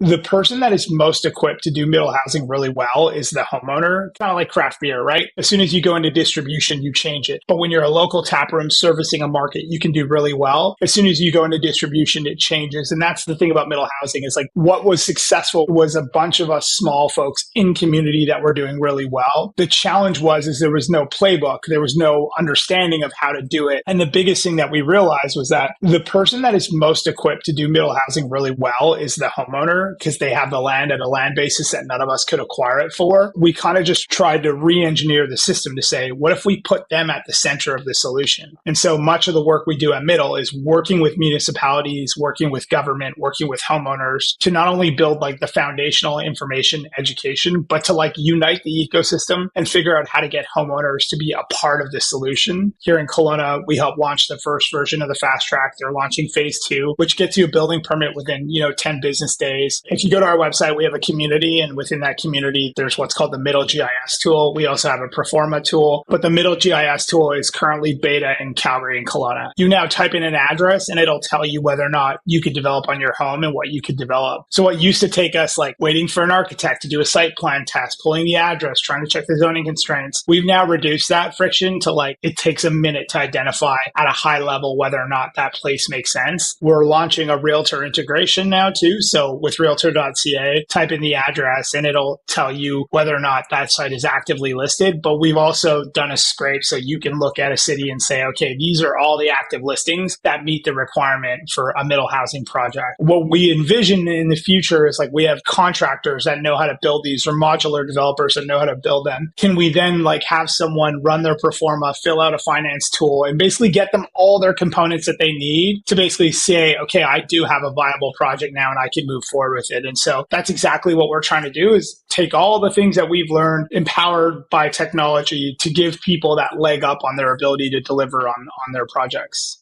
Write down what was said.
The person that is most equipped to do middle housing really well is the homeowner, kind of like craft beer, right? As soon as you go into distribution, you change it. But when you're a local tap room servicing a market, you can do really well. As soon as you go into distribution, it changes. And that's the thing about middle housing is like what was successful was a bunch of us small folks in community that were doing really well. The challenge is there was no playbook. There was no understanding of how to do it. And the biggest thing that we realized was that the person that is most equipped to do middle housing really well is the homeowner because they have the land at a land basis that none of us could acquire it for. We kind of just tried to re-engineer the system to say, what if we put them at the center of the solution? And so much of the work we do at Middle is working with municipalities, working with government, working with homeowners to not only build like the foundational information education, but to like unite the ecosystem and figure out how to get homeowners to be a part of the solution. Here in Kelowna, we helped launch the first version of the fast track. They're launching phase 2, which gets you a building permit within, 10 business days. If you go to our website, we have a community, and within that community, there's what's called the Middle GIS tool. We also have a Proforma tool, but the Middle GIS tool is currently beta in Calgary and Kelowna. You now type in an address and it'll tell you whether or not you could develop on your home and what you could develop. So what used to take us like waiting for an architect to do a site plan test, pulling the address, trying to check the zoning constraints, we've now reduced that friction to like it takes a minute to identify at a high level whether or not that place makes sense. We're launching a realtor integration now too. So with realtor.ca, type in the address and it'll tell you whether or not that site is actively listed. But we've also done a scrape so you can look at a city and say, okay, these are all the active listings that meet the requirement for a middle housing project. What we envision in the future is like we have contractors that know how to build these or modular developers that know how to build them. Can we then like have someone run their Proforma, fill out a finance tool and basically get them all their components that they need to basically say, okay, I do have a viable project now and I can move forward with it. And so that's exactly what we're trying to do is take all the things that we've learned empowered by technology to give people that leg up on their ability to deliver on their projects.